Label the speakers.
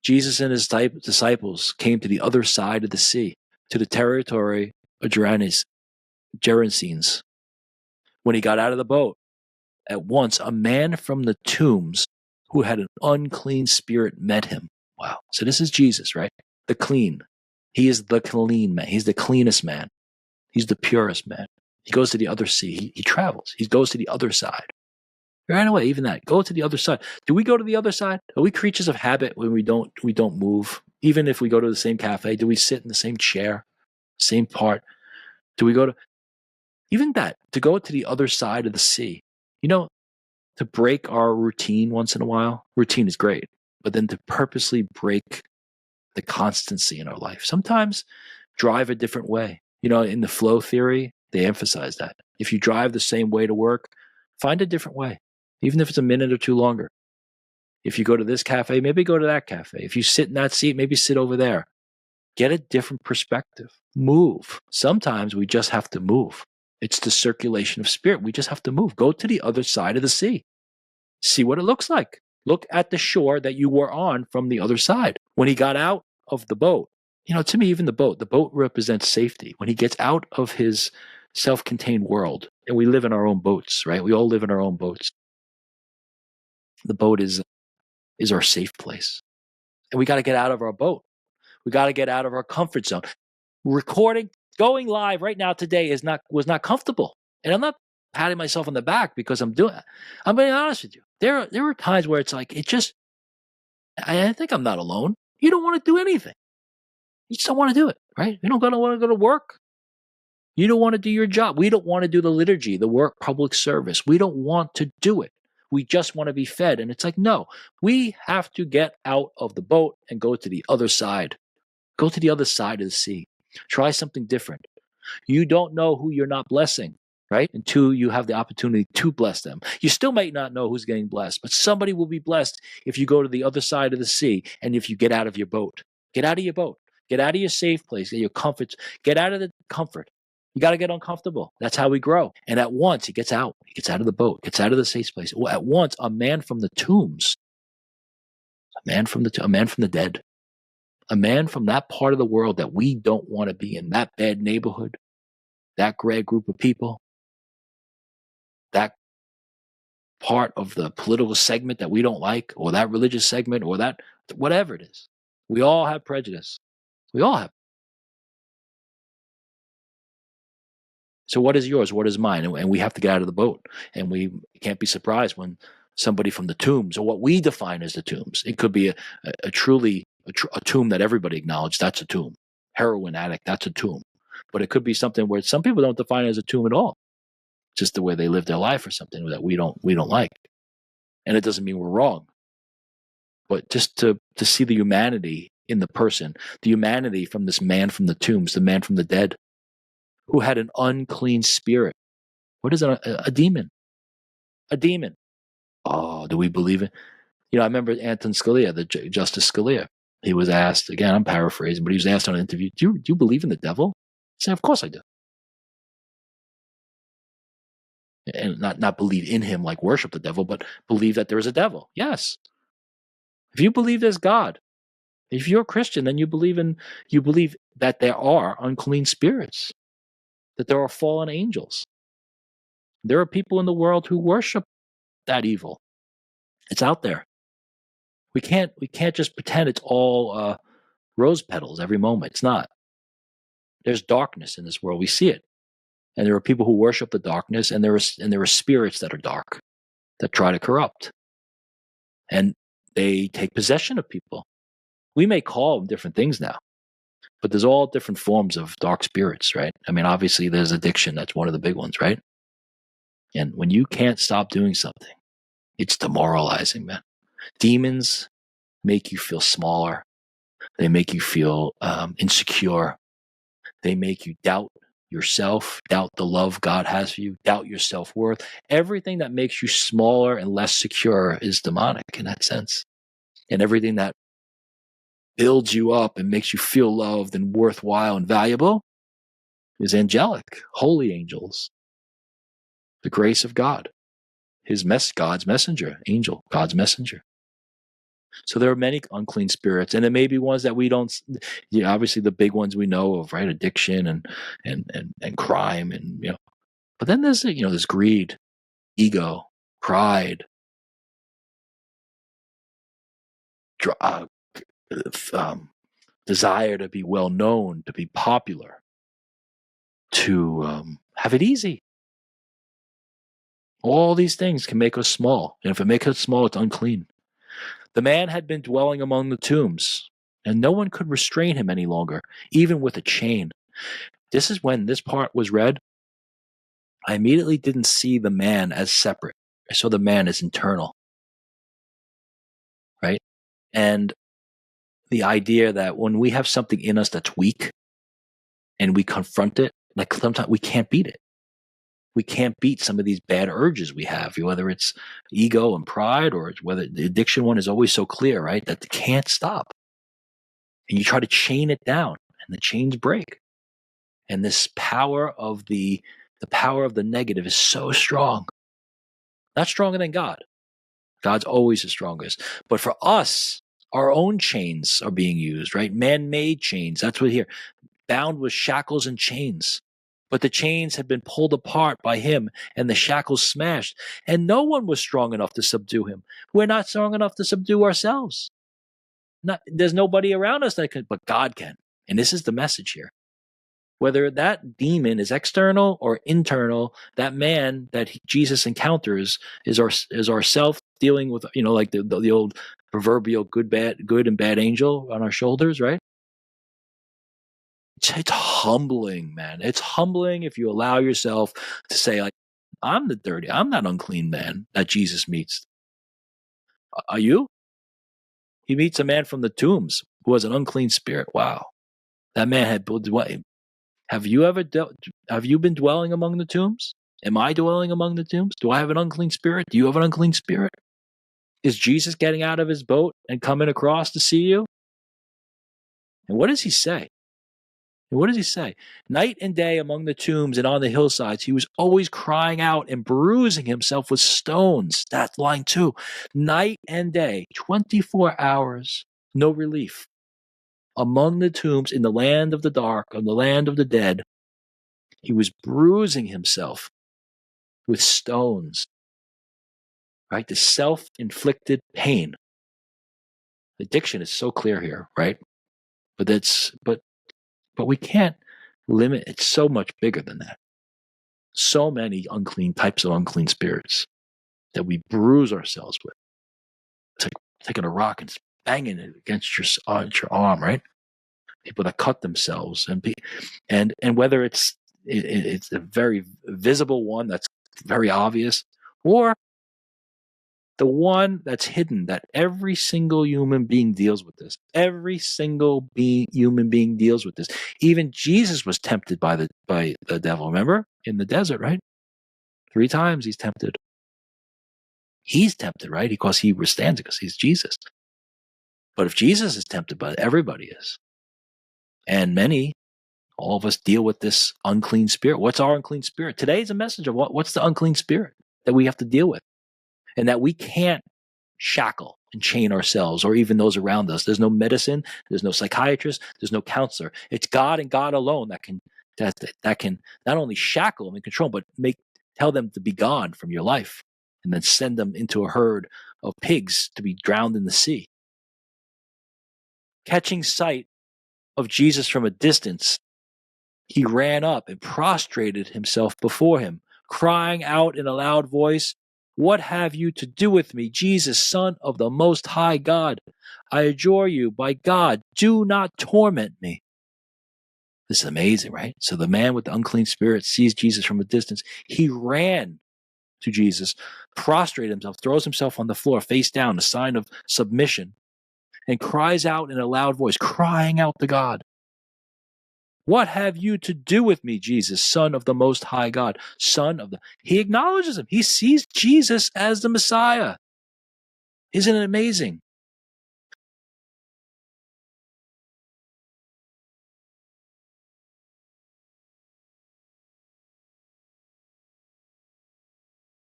Speaker 1: Jesus and his disciples came to the other side of the sea, to the territory of Gerasenes. When he got out of the boat, at once a man from the tombs who had an unclean spirit met him. Wow. So this is Jesus, right? The clean. He is the clean man. He's the cleanest man. He's the purest man. He goes to the other sea. He travels. He goes to the other side. Right away, even that. Go to the other side. Do we go to the other side? Are we creatures of habit when we don't move? Even if we go to the same cafe, do we sit in the same chair, same part? Do we go to even that? To go to the other side of the sea. You know, to break our routine once in a while. Routine is great, but then to purposely break the constancy in our life. Sometimes drive a different way. You know, in the flow theory, they emphasize that. If you drive the same way to work, find a different way, even if it's a minute or two longer. If you go to this cafe, maybe go to that cafe. If you sit in that seat, maybe sit over there. Get a different perspective. Move. Sometimes we just have to move. It's the circulation of spirit. We just have to move. Go to the other side of the sea. See what it looks like. Look at the shore that you were on from the other side. When he got out of the boat, you know, to me, even the boat represents safety. When he gets out of his self-contained world, and we live in our own boats, right? We all live in our own boats. The boat is our safe place. And we got to get out of our boat. We got to get out of our comfort zone. Recording, going live right now today was not comfortable. And I'm not patting myself on the back because I'm being honest with you. There are times where it's like, I think I'm not alone. You don't want to do anything. You just don't want to do it, right? You don't want to go to work. You don't want to do your job. We don't want to do the liturgy, the work, public service. We don't want to do it. We just want to be fed. And it's like, no, we have to get out of the boat and go to the other side. Go to the other side of the sea. Try something different. You don't know who you're not blessing, right? Until you have the opportunity to bless them. You still might not know who's getting blessed, but somebody will be blessed if you go to the other side of the sea and if you get out of your boat. Get out of your boat. Get out of your safe place, get your comfort. Get out of the comfort. You got to get uncomfortable. That's how we grow. And at once he gets out. He gets out of the boat, gets out of the safe place. At once, a man from the tombs, a man from the dead, a man from that part of the world that we don't want to be in, that bad neighborhood, that great group of people, that part of the political segment that we don't like, or that religious segment, or that, whatever it is. We all have prejudice. We all have. So what is yours? What is mine? And we have to get out of the boat. And we can't be surprised when somebody from the tombs, or what we define as the tombs, it could be a tomb that everybody acknowledges. That's a tomb. Heroin addict, that's a tomb. But it could be something where some people don't define it as a tomb at all. Just the way they live their life or something that we don't like. And it doesn't mean we're wrong. But just to see the humanity in the person, the humanity from this man from the tombs, the man from the dead, who had an unclean spirit. What is it? A demon. A demon. Oh, do we believe it? You know, I remember Anton Scalia, the Justice Scalia. He was asked, again, I'm paraphrasing, but he was asked on an interview, do you believe in the devil? He said, of course I do. And not believe in him like worship the devil, but believe that there is a devil. Yes. If you believe there's God, if you're a Christian, then you believe that there are unclean spirits, that there are fallen angels. There are people in the world who worship that evil. It's out there. We can't just pretend it's all rose petals every moment. It's not. There's darkness in this world. We see it. And there are people who worship the darkness, and there are spirits that are dark, that try to corrupt. And they take possession of people. We may call them different things now, but there's all different forms of dark spirits, right? I mean, obviously there's addiction. That's one of the big ones, right? And when you can't stop doing something, it's demoralizing, man. Demons make you feel smaller. They make you feel insecure. They make you doubt yourself, doubt the love God has for you, doubt your self-worth. Everything that makes you smaller and less secure is demonic in that sense. And everything that builds you up and makes you feel loved and worthwhile and valuable is angelic, holy angels. The grace of God, God's messenger, angel, God's messenger. So there are many unclean spirits, and there may be ones that we don't. Yeah, obviously the big ones we know of, right? Addiction and crime, and But then there's there's greed, ego, pride, uh, desire to be well known, to be popular, to have it easy. All these things can make us small, and if it makes us small, it's unclean. The man had been dwelling among the tombs, and no one could restrain him any longer, even with a chain. This is when this part was read. I immediately didn't see the man as separate. I saw the man as internal, right? And the idea that when we have something in us that's weak and we confront it, like sometimes we can't beat it. We can't beat some of these bad urges we have, whether it's ego and pride or whether the addiction one is always so clear, right? That they can't stop. And you try to chain it down and the chains break. And this power of the power of the negative is so strong. Not stronger than God. God's always the strongest. But for us, our own chains are being used, right? Man-made chains. That's what here. Bound with shackles and chains. But the chains had been pulled apart by him and the shackles smashed. And no one was strong enough to subdue him. We're not strong enough to subdue ourselves. There's nobody around us that could, but God can. And this is the message here. Whether that demon is external or internal, that man that Jesus encounters is ourself dealing with, like the old proverbial good and bad angel on our shoulders, right? It's humbling, man. It's humbling if you allow yourself to say, like, I'm that unclean man that Jesus meets. Are you? He meets a man from the tombs who has an unclean spirit. Wow. That man had Have you been dwelling among the tombs? Am I dwelling among the tombs? Do I have an unclean spirit? Do you have an unclean spirit? Is Jesus getting out of his boat and coming across to see you? And what does he say? Night and day among the tombs and on the hillsides, he was always crying out and bruising himself with stones. That's line 2. Night and day, 24 hours, no relief. Among the tombs in the land of the dark, in the land of the dead, he was bruising himself with stones, right? The self-inflicted pain. Addiction is so clear here, right? But we can't limit. It's so much bigger than that. So many types of unclean spirits that we bruise ourselves with. It's like taking a rock and banging it against your arm, right? People that cut themselves and whether it's a very visible one that's very obvious, or the one that's hidden, that every single human being deals with this. Every single human being deals with this. Even Jesus was tempted by the devil, remember? In the desert, right? 3 times he's tempted. He's tempted, right? Because he withstands it because he's Jesus. But if Jesus is tempted by it, everybody is. And all of us deal with this unclean spirit. What's our unclean spirit? Today is a message of what's the unclean spirit that we have to deal with and that we can't shackle and chain ourselves or even those around us. There's no medicine, there's no psychiatrist, there's no counselor. It's God and God alone that can not only shackle them and control them, but tell them to be gone from your life and then send them into a herd of pigs to be drowned in the sea. Catching sight of Jesus from a distance, he ran up and prostrated himself before him, crying out in a loud voice, "What have you to do with me, Jesus, Son of the Most High God? I adjure you, by God, do not torment me." This is amazing, right? So the man with the unclean spirit sees Jesus from a distance. He ran to Jesus, prostrated himself, throws himself on the floor, face down, a sign of submission, and cries out in a loud voice, crying out to God, "What have you to do with me, Jesus, Son of the Most High God?" He acknowledges him. He sees Jesus as the Messiah. Isn't it amazing?